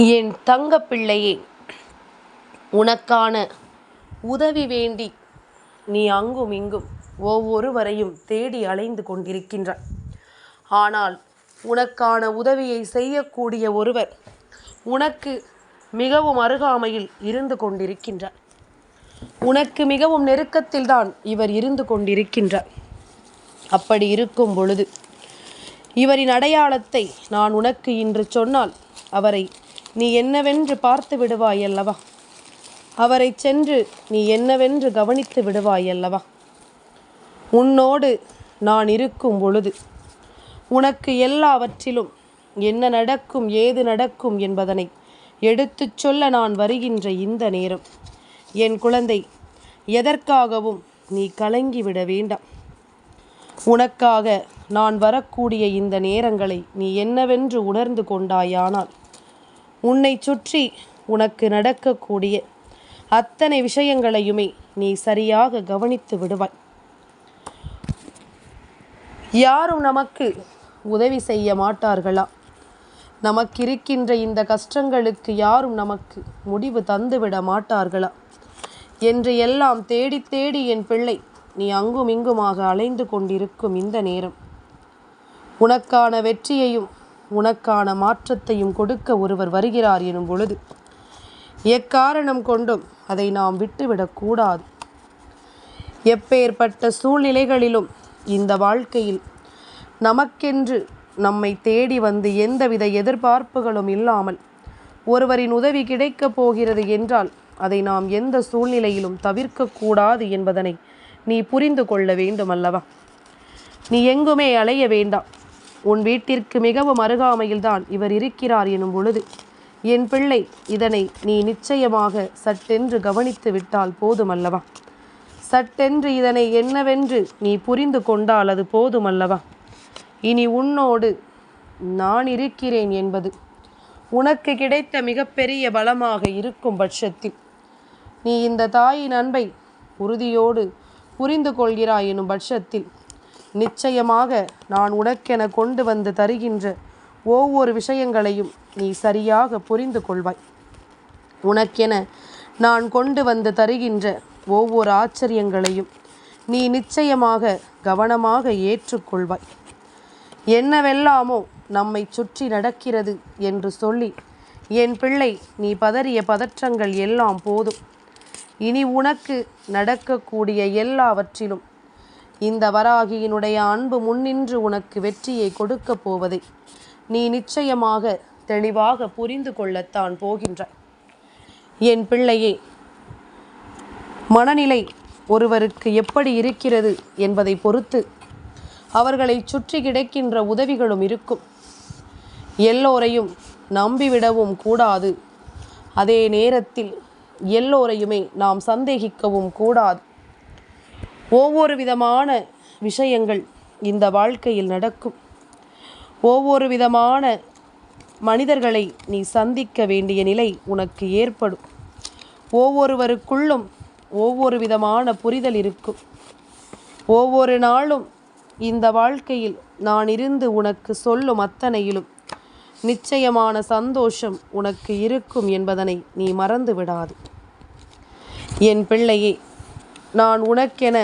என் தங்க பிள்ளையே, உனக்கான உதவி வேண்டி நீ அங்கும் இங்கும் ஒவ்வொருவரையும் தேடி அலைந்து கொண்டிருக்கின்றாய். ஆனால் உனக்கான உதவியை செய்யக்கூடிய ஒருவர் உனக்கு மிகவும் அருகாமையில் இருந்து கொண்டிருக்கின்றார். உனக்கு மிகவும் நெருக்கத்தில்தான் இவர் இருந்து கொண்டிருக்கின்றார். அப்படி இருக்கும் பொழுது இவரின் அடையாளத்தை நான் உனக்கு இன்று சொன்னால் அவரை நீ என்னவென்று பார்த்து விடுவாய் அல்லவா? அவரை சென்று நீ என்னவென்று கவனித்து விடுவாய் அல்லவா? உன்னோடு நான் இருக்கும் பொழுது உனக்கு எல்லாவற்றிலும் என்ன நடக்கும் ஏது நடக்கும் என்பதனை எடுத்துச் சொல்ல நான் வருகின்ற இந்த நேரம், என் குழந்தை, எதற்காகவும் நீ கலங்கிவிட வேண்டாம். உனக்காக நான் வரக்கூடிய இந்த நேரங்களை நீ என்னவென்று உணர்ந்து கொண்டாயானால் உன்னை சுற்றி உனக்கு நடக்கக்கூடிய அத்தனை விஷயங்களையுமே நீ சரியாக கவனித்து விடுவாய். யாரும் நமக்கு உதவி செய்ய மாட்டார்களா? நமக்கிருக்கின்ற இந்த கஷ்டங்களுக்கு யாரும் நமக்கு முடிவு தந்துவிட மாட்டார்களா என்று எல்லாம் தேடி தேடி என் பிள்ளை நீ அங்கும் இங்குமாக அலைந்து கொண்டிருக்கும் இந்த நேரம், உனக்கான வெற்றியையும் உனக்கான மாற்றத்தையும் கொடுக்க ஒருவர் வருகிறார் எனும் பொழுது எக்காரணம் கொண்டும் அதை நாம் விட்டுவிடக்கூடாது. எப்பேற்பட்ட சூழ்நிலைகளிலும் இந்த வாழ்க்கையில் நமக்கென்று நம்மை தேடி வந்து எந்தவித எதிர்பார்ப்புகளும் இல்லாமல் ஒருவரின் உதவி கிடைக்கப் போகிறது என்றால் அதை நாம் எந்த சூழ்நிலையிலும் தவிர்க்கக்கூடாது என்பதனை நீ புரிந்து கொள்ள வேண்டும் அல்லவா? நீ எங்குமே அலைய வேண்டாம். உன் வீட்டிற்கு மிகவும் அருகாமையில்தான் இவர் இருக்கிறார் எனும் பொழுது என் பிள்ளை, இதனை நீ நிச்சயமாக சட்டென்று கவனித்து விட்டால் போதுமல்லவா? சட்டென்று இதனை என்னவென்று நீ புரிந்து கொண்டால் அது போதுமல்லவா? இனி உன்னோடு நான் இருக்கிறேன் என்பது உனக்கு கிடைத்த மிகப்பெரிய பலமாக இருக்கும் பட்சத்தில் நீ இந்த தாயின் அன்பை உறுதியோடு புரிந்து கொள்கிறாய் எனும் பட்சத்தில் நிச்சயமாக நான் உனக்கென கொண்டு வந்து தருகின்ற ஒவ்வொரு விஷயங்களையும் நீ சரியாக புரிந்து கொள்வாய். உனக்கென நான் கொண்டு வந்து தருகின்ற ஒவ்வொரு ஆச்சரியங்களையும் நீ நிச்சயமாக கவனமாக ஏற்றுக்கொள்வாய். என்னவெல்லாமோ நம்மை சுற்றி நடக்கிறது என்று சொல்லி என் பிள்ளை நீ பதறிய பதற்றங்கள் எல்லாம் போதும். இனி உனக்கு நடக்கக்கூடிய எல்லாவற்றிலும் இந்த வராகியினுடைய அன்பு முன்னின்று உனக்கு வெற்றியை கொடுக்க போவதை நீ நிச்சயமாக தெளிவாக புரிந்து கொள்ளத்தான் போகின்றாய். என் பிள்ளையே, மனநிலை ஒருவருக்கு எப்படி இருக்கிறது என்பதை பொறுத்து அவர்களை சுற்றி கிடைக்கின்ற உதவிகளும் இருக்கும். எல்லோரையும் நம்பிவிடவும் கூடாது. அதே நேரத்தில் எல்லோரையுமே நாம் சந்தேகிக்கவும் கூடாது. ஒவ்வொரு விதமான விஷயங்கள் இந்த வாழ்க்கையில் நடக்கும். ஒவ்வொரு விதமான மனிதர்களை நீ சந்திக்க வேண்டிய நிலை உனக்கு ஏற்படும். ஒவ்வொருவருக்குள்ளும் ஒவ்வொரு விதமான புரிதல் இருக்கும். ஒவ்வொரு நாளும் இந்த வாழ்க்கையில் நான் இருந்து உனக்கு சொல்லும் அத்தனையிலும் நிச்சயமான சந்தோஷம் உனக்கு இருக்கும் என்பதனை நீ மறந்து விடாது. என் பிள்ளையே, நான் உனக்கென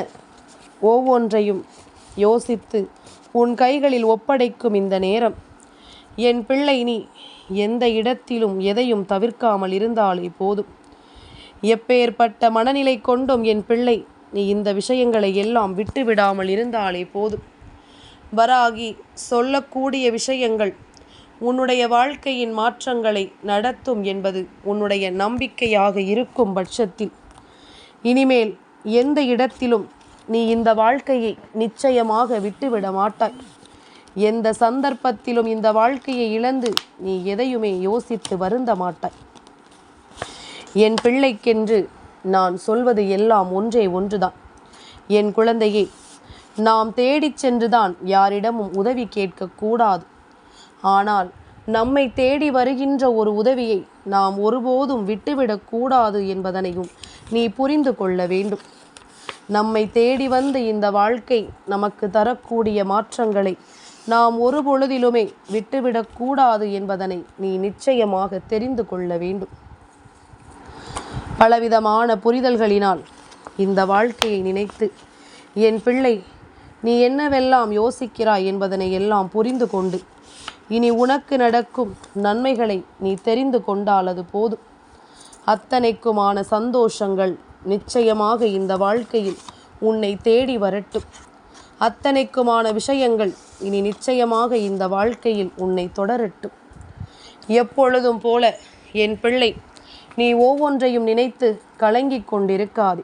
ஒவ்வொன்றையும் யோசித்து உன் கைகளில் ஒப்படைக்கும் இந்த நேரம், என் பிள்ளை நீ எந்த இடத்திலும் எதையும் தவிர்க்காமல் இருந்தாலே போதும். எப்பேற்பட்ட மனநிலை கொண்டும் என் பிள்ளை நீ இந்த விஷயங்களை எல்லாம் விட்டுவிடாமல் இருந்தாலே போதும். வராகி சொல்லக்கூடிய விஷயங்கள் உன்னுடைய வாழ்க்கையின் மாற்றங்களை நடத்தும் என்பது உன்னுடைய நம்பிக்கையாக இருக்கும் பட்சத்தில் இனிமேல் எந்த இடத்திலும் நீ இந்த வாழ்க்கையை நிச்சயமாக விட்டுவிட மாட்டாய். எந்த சந்தர்ப்பத்திலும் இந்த வாழ்க்கையை இழந்து நீ எதையுமே யோசித்து வருந்த மாட்டாய். என் பிள்ளைக்கென்று நான் சொல்வது எல்லாம் ஒன்றே ஒன்றுதான். என் குழந்தையே, நாம் தேடிச் சென்றுதான் யாரிடமும் உதவி கேட்கக்கூடாது. ஆனால் நம்மை தேடி வருகின்ற ஒரு உதவியை நாம் ஒருபோதும் விட்டுவிடக்கூடாது என்பதனையும் நீ புரிந்து கொள்ள வேண்டும். நம்மை தேடி வந்து இந்த வாழ்க்கை நமக்கு தரக்கூடிய மாற்றங்களை நாம் ஒரு பொழுதிலுமே விட்டுவிடக்கூடாது என்பதனை நீ நிச்சயமாக தெரிந்து கொள்ள வேண்டும். பலவிதமான புரிதல்களினால் இந்த வாழ்க்கையை நினைத்து, என் பிள்ளை, நீ என்னவெல்லாம் யோசிக்கிறாய் என்பதனை எல்லாம் புரிந்து கொண்டு இனி உனக்கு நடக்கும் நன்மைகளை நீ தெரிந்து கொண்டால் அது போதும். அத்தனைக்குமான சந்தோஷங்கள் நிச்சயமாக இந்த வாழ்க்கையில் உன்னை தேடி வரட்டும். அத்தனைக்குமான விஷயங்கள் இனி நிச்சயமாக இந்த வாழ்க்கையில் உன்னை தொடரட்டும். எப்பொழுதும் போல என் பிள்ளை, நீ ஒவ்வொன்றையும் நினைத்து கலங்கிக் கொண்டிருக்காதே.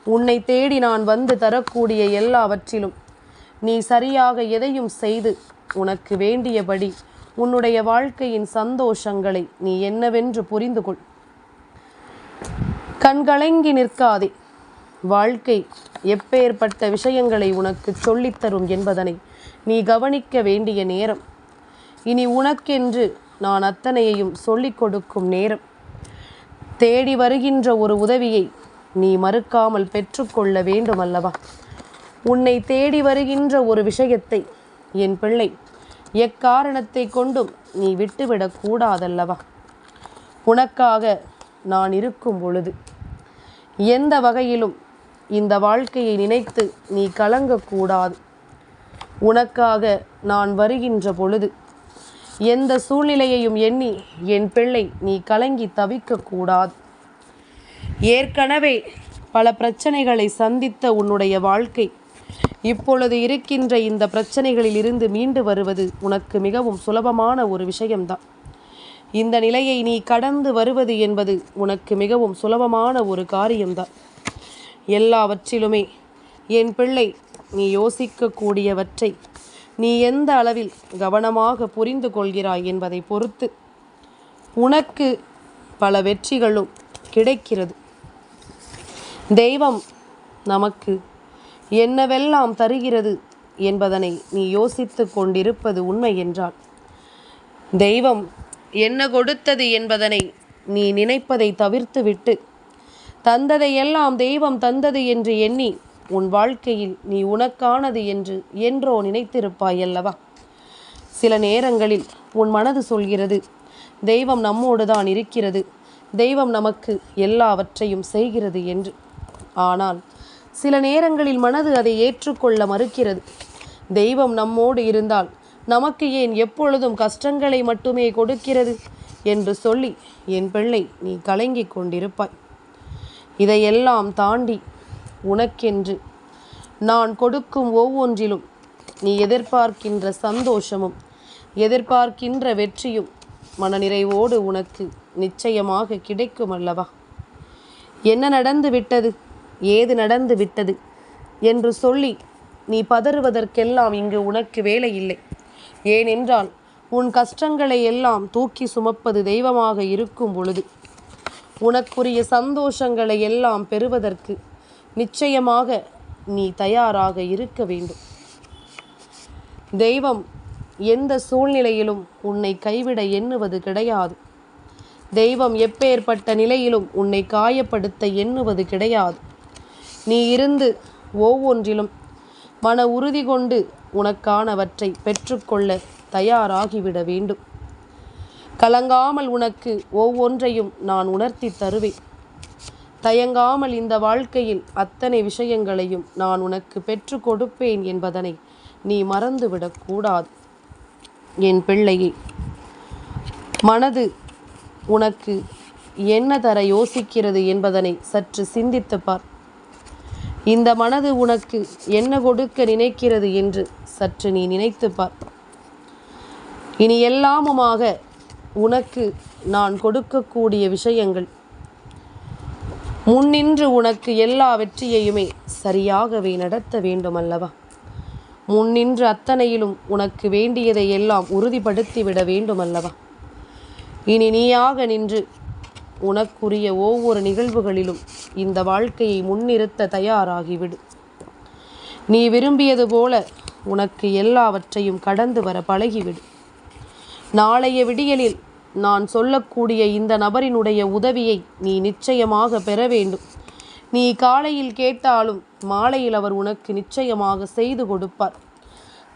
உன்னை தேடி நான் வந்து தரக்கூடிய எல்லாவற்றிலும் நீ சரியாக எதையும் செய்து உனக்கு வேண்டியபடி உன்னுடைய வாழ்க்கையின் சந்தோஷங்களை நீ என்னவென்று புரிந்து கொள். கண்கலங்கி நிற்காதே. வாழ்க்கை எப்பேற்பட்ட விஷயங்களை உனக்கு சொல்லித்தரும் என்பதனை நீ கவனிக்க வேண்டிய நேரம். இனி உனக்கென்று நான் அத்தனையையும் சொல்லிக் கொடுக்கும் நேரம். தேடி வருகின்ற ஒரு உதவியை நீ மறுக்காமல் பெற்றுக்கொள்ள வேண்டும் அல்லவா? உன்னை தேடி வருகின்ற ஒரு விஷயத்தை என் பிள்ளை எக்காரணத்தை கொண்டும் நீ விட்டுவிடக்கூடாதல்லவா? உனக்காக நான் இருக்கும் பொழுது எந்த வகையிலும் இந்த வாழ்க்கையை நினைத்து நீ கலங்கக்கூடாது. உனக்காக நான் வருகின்ற பொழுது எந்த சூழ்நிலையையும் எண்ணி என் பிள்ளை நீ கலங்கி தவிக்கக்கூடாது. ஏற்கனவே பல பிரச்சனைகளை சந்தித்த உன்னுடைய வாழ்க்கை இப்பொழுது இருக்கின்ற இந்த பிரச்சனைகளில் இருந்து மீண்டு வருவது உனக்கு மிகவும் சுலபமான ஒரு விஷயம்தான். இந்த நிலையை நீ கடந்து வருவது என்பது உனக்கு மிகவும் சுலபமான ஒரு காரியம்தான். எல்லாவற்றிலுமே என் பிள்ளை நீ யோசிக்கக்கூடியவற்றை நீ எந்த அளவில் கவனமாக புரிந்து கொள்கிறாய் என்பதை பொறுத்து உனக்கு பல வெற்றிகளும் கிடைக்கிறது. தெய்வம் நமக்கு என்னவெல்லாம் தருகிறது என்பதனை நீ யோசித்து கொண்டிருப்பது உண்மை என்றால், தெய்வம் என்ன கொடுத்தது என்பதனை நீ நினைப்பதை தவிர்த்துவிட்டு தந்ததையெல்லாம் தெய்வம் தந்தது என்று எண்ணி உன் வாழ்க்கையில் நீ உனக்கானது என்று என்றோ நினைத்திருப்பாய் அல்லவா? சில நேரங்களில் உன் மனது சொல்கிறது, தெய்வம் நம்மோடு தான் இருக்கிறது, தெய்வம் நமக்கு எல்லாவற்றையும் செய்கிறது என்று. ஆனால் சில நேரங்களில் மனது அதை ஏற்றுக்கொள்ள மறுக்கிறது. தெய்வம் நம்மோடு இருந்தால் நமக்கு ஏன் எப்பொழுதும் கஷ்டங்களை மட்டுமே கொடுக்கிறது என்று சொல்லி என் பிள்ளை நீ கலங்கிக் கொண்டிருப்பாய். இதையெல்லாம் தாண்டி உனக்கென்று நான் கொடுக்கும் ஒவ்வொன்றிலும் நீ எதிர்பார்க்கின்ற சந்தோஷமும் எதிர்பார்க்கின்ற வெற்றியும் மனநிறைவோடு உனக்கு நிச்சயமாக கிடைக்கும் அல்லவா? என்ன நடந்து விட்டது, ஏது நடந்து விட்டது என்று சொல்லி நீ பதறுவதற்கெல்லாம் இங்கு உனக்கு வேலை இல்லை. ஏனென்றால் உன் கஷ்டங்களை எல்லாம் தூக்கி சுமப்பது தெய்வமாக இருக்கும் பொழுது உனக்குரிய சந்தோஷங்களை எல்லாம் பெறுவதற்கு நிச்சயமாக நீ தயாராக இருக்க வேண்டும். தெய்வம் எந்த சூழ்நிலையிலும் உன்னை கைவிட எண்ணுவது கிடையாது. தெய்வம் எப்பேற்பட்ட நிலையிலும் உன்னை காயப்படுத்த எண்ணுவது கிடையாது. நீ இருந்து ஒவ்வொன்றிலும் மன உறுதி கொண்டு உனக்கானவற்றை பெற்றுக்கொள்ள தயாராகிவிட வேண்டும். கலங்காமல் உனக்கு ஒவ்வொன்றையும் நான் உணர்த்தி தருவேன். தயங்காமல் இந்த வாழ்க்கையில் அத்தனை விஷயங்களையும் நான் உனக்கு பெற்று கொடுப்பேன் என்பதனை நீ மறந்துவிடக்கூடாது. என் பிள்ளையே, மனது உனக்கு என்ன தர யோசிக்கிறது என்பதனை சற்று சிந்தித்து பார். இந்த மனது உனக்கு என்ன கொடுக்க நினைக்கிறது என்று சற்று நீ நினைத்து பார். இனி எல்லாமுமாக உனக்கு நான் கொடுக்கக்கூடிய விஷயங்கள் முன்னின்று உனக்கு எல்லா வெற்றியையுமே சரியாகவே நடத்த வேண்டும் அல்லவா? முன்னின்று அத்தனையிலும் உனக்கு வேண்டியதை எல்லாம் உறுதிப்படுத்திவிட வேண்டும் அல்லவா? இனி நீயாக நின்று உனக்குரிய ஒவ்வொரு நிகழ்வுகளிலும் இந்த வாழ்க்கையை முன்னிறுத்த தயாராகிவிடு. நீ விரும்பியது போல உனக்கு எல்லாவற்றையும் கடந்து வர பழகிவிடு. நாளைய விடியலில் நான் சொல்லக்கூடிய இந்த நபரினுடைய உதவியை நீ நிச்சயமாக பெற வேண்டும். நீ காலையில் கேட்டாலும் மாலையில் அவர் உனக்கு நிச்சயமாக செய்து கொடுப்பார்.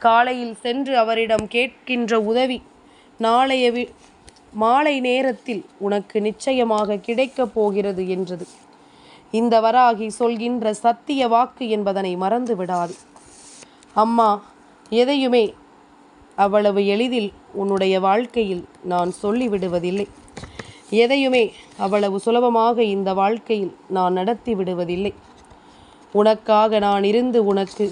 காலையில் சென்று அவரிடம் கேட்கின்ற உதவி நாளைய மாலை நேரத்தில் உனக்கு நிச்சயமாக கிடைக்கப் போகிறது என்றது இந்த வராகி சொல்கின்ற சத்திய வாக்கு என்பதனை மறந்து விடாது. அம்மா, எதையுமே அவ்வளவு எளிதில் உன்னுடைய வாழ்க்கையில் நான் சொல்லிவிடுவதில்லை. எதையுமே அவ்வளவு சுலபமாக இந்த வாழ்க்கையில் நான் நடத்தி விடுவதில்லை. உனக்காக நான் இருந்து உனக்கு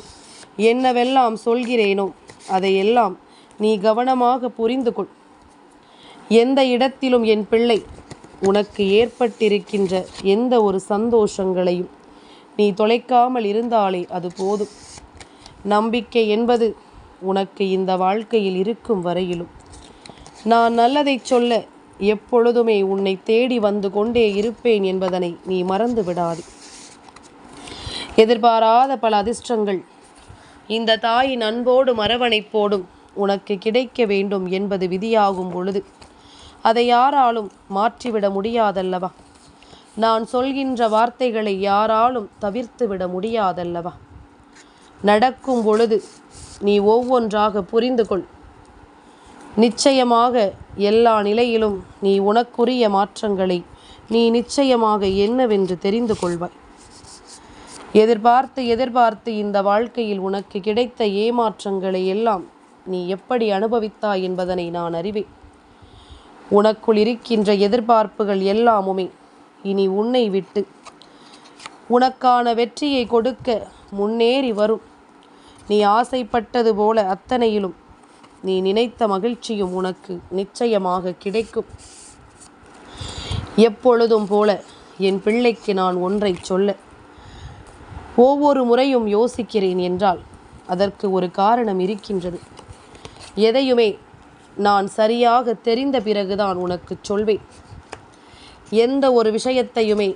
என்னவெல்லாம் சொல்கிறேனோ அதையெல்லாம் நீ கவனமாக புரிந்து கொள். எந்த இடத்திலும் என் பிள்ளை உனக்கு ஏற்பட்டிருக்கின்ற எந்த ஒரு சந்தோஷங்களையும் நீ தொலைக்காமல் இருந்தாலே அது போதும். நம்பிக்கை என்பது உனக்கு இந்த வாழ்க்கையில் இருக்கும் வரையிலும் நான் நல்லதை சொல்ல எப்பொழுதுமே உன்னை தேடி வந்து கொண்டே இருப்பேன் என்பதனை நீ மறந்து விடாது. எதிர்பாராத பல அதிர்ஷ்டங்கள் இந்த தாயின் அன்போடு அரவணைப்போடும் உனக்கு கிடைக்க வேண்டும் என்பது விதியாகும் பொழுது அதை யாராலும் மாற்றிவிட முடியாதல்லவா? நான் சொல்கின்ற வார்த்தைகளை யாராலும் தவிர்த்து விட முடியாதல்லவா? நடக்கும் பொழுது நீ ஒவ்வொன்றாக புரிந்து கொள். நிச்சயமாக எல்லா நிலையிலும் நீ உனக்குரிய மாற்றங்களை நீ நிச்சயமாக என்னவென்று தெரிந்து கொள்வாய். எதிர்பார்த்து இந்த வாழ்க்கையில் உனக்கு கிடைத்த ஏமாற்றங்களை எல்லாம் நீ எப்படி அனுபவித்தாய் என்பதனை நான் அறிவேன். உனக்குள் இருக்கின்ற எதிர்பார்ப்புகள் எல்லாமுமே இனி உன்னை விட்டு உனக்கான வெற்றியை கொடுக்க முன்னேறி வரும். நீ ஆசைப்பட்டது போல அத்தனையிலும் நீ நினைத்த மகிழ்ச்சியும் உனக்கு நிச்சயமாக கிடைக்கும். எப்பொழுதும் போல என் பிள்ளைக்கு நான் ஒன்றை சொல்ல ஒவ்வொரு முறையும் யோசிக்கிறேன் என்றால் அதற்கு ஒரு காரணம் இருக்கின்றது. எதையுமே நான் சரியாக தெரிந்த பிறகுதான் உனக்கு சொல்வேன். எந்த ஒரு விஷயத்தையுமே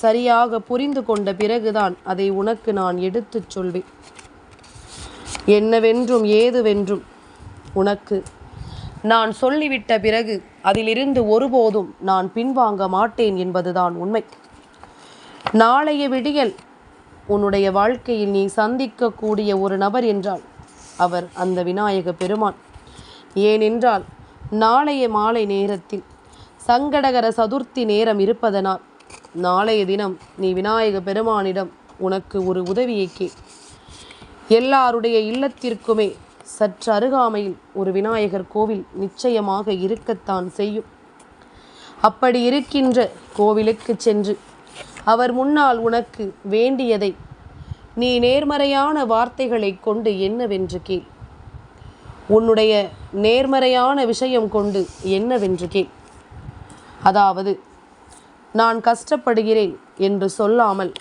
சரியாக புரிந்து கொண்ட பிறகுதான் அதை உனக்கு நான் எடுத்துச் சொல்வேன். என்னவென்றும் ஏதுவென்றும் உனக்கு நான் சொல்லிவிட்ட பிறகு அதிலிருந்து ஒருபோதும் நான் பின்வாங்க மாட்டேன் என்பதுதான் உண்மை. நாளைய விடியல் உன்னுடைய வாழ்க்கையில் நீ சந்திக்கக்கூடிய ஒரு நபர் என்றால் அவர் அந்த விநாயக பெருமான். ஏனென்றால் நாளைய மாலை நேரத்தில் சங்கடகர சதுர்த்தி நேரம் இருப்பதனால் நாளைய தினம் நீ விநாயக பெருமானிடம் உனக்கு ஒரு உதவியை கேள். எல்லாருடைய இல்லத்திற்குமே சற்று அருகாமையில் ஒரு விநாயகர் கோவில் நிச்சயமாக இருக்கத்தான் செய்யும். அப்படி இருக்கின்ற கோவிலுக்கு சென்று அவர் முன்னால் உனக்கு வேண்டியதை நீ நேர்மறையான வார்த்தைகளை கொண்டு என்னவென்று கேள். உன்னுடைய நேர்மறையான விஷயம் கொண்டு என்னவென்று கேள். அதாவது, நான் கஷ்டப்படுகிறேன் என்று சொல்லாமல்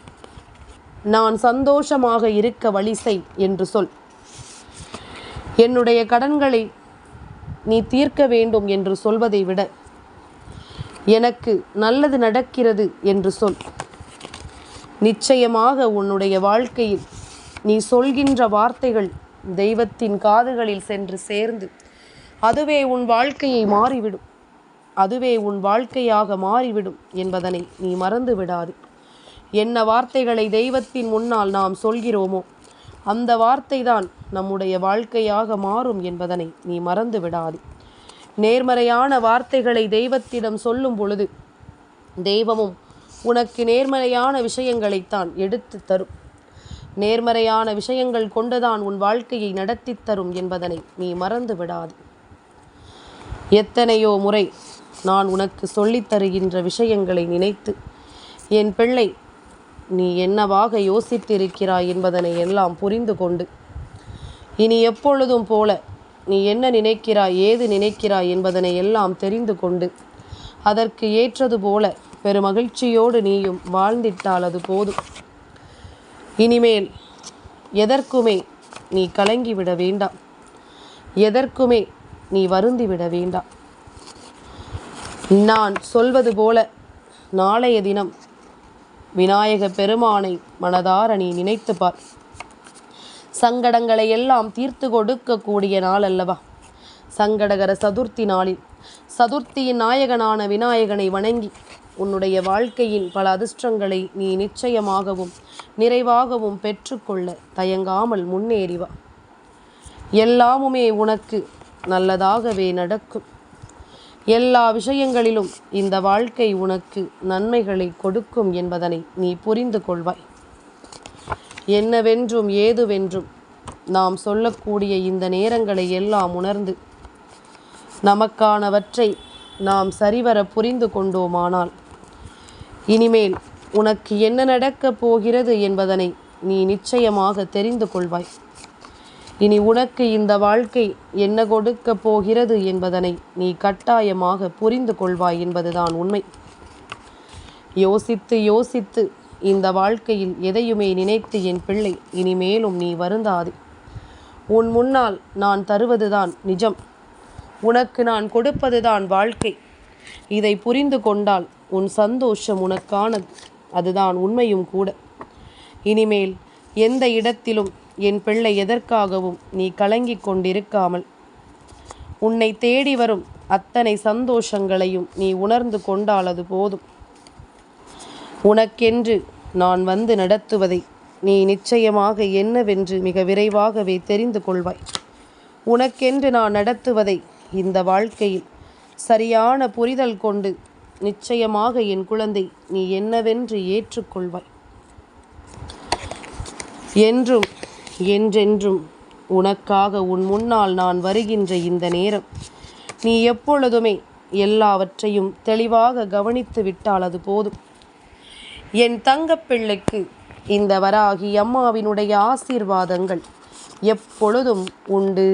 நான் சந்தோஷமாக இருக்க வழி செய் என்று சொல். என்னுடைய கடன்களை நீ தீர்க்க வேண்டும் என்று சொல்வதை விட எனக்கு நல்லது நடக்கிறது என்று சொல். நிச்சயமாக உன்னுடைய வாழ்க்கையில் நீ சொல்கின்ற வார்த்தைகள் தெய்வத்தின் காதுகளில் சென்று சேர்ந்து அதுவே உன் வாழ்க்கையை மாறிவிடும். அதுவே உன் வாழ்க்கையாக மாறிவிடும் என்பதனை நீ மறந்து விடாது. என்ன வார்த்தைகளை தெய்வத்தின் முன்னால் நாம் சொல்கிறோமோ அந்த வார்த்தை தான் நம்முடைய வாழ்க்கையாக மாறும் என்பதனை நீ மறந்து விடாது. நேர்மறையான வார்த்தைகளை தெய்வத்திடம் சொல்லும் பொழுது தெய்வமும் உனக்கு நேர்மறையான விஷயங்களைத்தான் எடுத்து தரும். நேர்மறையான விஷயங்கள் கொண்டுதான் உன் வாழ்க்கையை நடத்தி தரும் என்பதனை நீ மறந்து விடாது. எத்தனையோ முறை நான் உனக்கு சொல்லித் தருகின்ற விஷயங்களை நினைத்து என் பிள்ளை நீ என்னவாக யோசித்திருக்கிறாய் என்பதனை எல்லாம் புரிந்து கொண்டு இனி எப்பொழுதும் போல நீ என்ன நினைக்கிறாய், ஏது நினைக்கிறாய் என்பதனை எல்லாம் தெரிந்து கொண்டு அதற்கு ஏற்றது போல பெருமகிழ்ச்சியோடு நீயும் வாழ்ந்திட்டால் அது போதும். இனிமேல் எதற்குமே நீ கலங்கிவிட வேண்டாம். எதற்குமே நீ வருந்திவிட வேண்டாம். நான் சொல்வது போல நாளைய தினம் விநாயக பெருமானை மனதார நீ நினைத்து பார். சங்கடங்களை எல்லாம் தீர்த்து கொடுக்கக்கூடிய நாள் அல்லவா? சங்கடகர சதுர்த்தி நாளில் சதுர்த்தியின் நாயகனான விநாயகனை வணங்கி உன்னுடைய வாழ்க்கையின் பல அதிர்ஷ்டங்களை நீ நிச்சயமாகவும் நிறைவாகவும் பெற்றுக்கொள்ள தயங்காமல் முன்னேறிவா. எல்லாமுமே உனக்கு நல்லதாகவே நடக்கும். எல்லா விஷயங்களிலும் இந்த வாழ்க்கை உனக்கு நன்மைகளை கொடுக்கும் என்பதனை நீ புரிந்து கொள்வாய். என்னவென்றும் ஏதுவென்றும் நாம் சொல்லக்கூடிய இந்த நேரங்களை எல்லாம் உணர்ந்து நமக்கானவற்றை நாம் சரிவர புரிந்து கொண்டோமானால் இனிமேல் உனக்கு என்ன நடக்கப் போகிறது என்பதனை நீ நிச்சயமாக தெரிந்து கொள்வாய். இனி உனக்கு இந்த வாழ்க்கை என்ன கொடுக்கப் போகிறது என்பதனை நீ கட்டாயமாக புரிந்து கொள்வாய் என்பதுதான் உண்மை. யோசித்து யோசித்து இந்த வாழ்க்கையில் எதையுமே நினைத்து என் பிள்ளை இனிமேலும் நீ வருந்தாதே. உன் முன்னால் நான் தருவதுதான் நிஜம். உனக்கு நான் கொடுப்பதுதான் வாழ்க்கை. இதை புரிந்து கொண்டால் உன் சந்தோஷம் உனக்கானது. அதுதான் உண்மையும் கூட. இனிமேல் எந்த இடத்திலும் என் பிள்ளை எதற்காகவும் நீ கலங்கிக் கொண்டிருக்காமல் உன்னை தேடி வரும் அத்தனை சந்தோஷங்களையும் நீ உணர்ந்து கொண்டால் அது போதும். உனக்கென்று நான் வந்து நடத்துவதை நீ நிச்சயமாக என்னவென்று மிக விரைவாகவே தெரிந்து கொள்வாய். உனக்கென்று நான் நடத்துவதை இந்த வாழ்க்கையில் சரியான புரிதல் கொண்டு நிச்சயமாக என் குழந்தை நீ என்னவென்று ஏற்றுக்கொள்வாய். என்றும் என்றென்றும் உனக்காக உன் முன்னால் நான் வருகின்ற இந்த நேரம் நீ எப்பொழுதுமே எல்லாவற்றையும் தெளிவாக கவனித்து விட்டால் அது போதும். என் தங்கப்பிள்ளைக்கு இந்த வராகி அம்மாவினுடைய ஆசீர்வாதங்கள் எப்பொழுதும் உண்டு.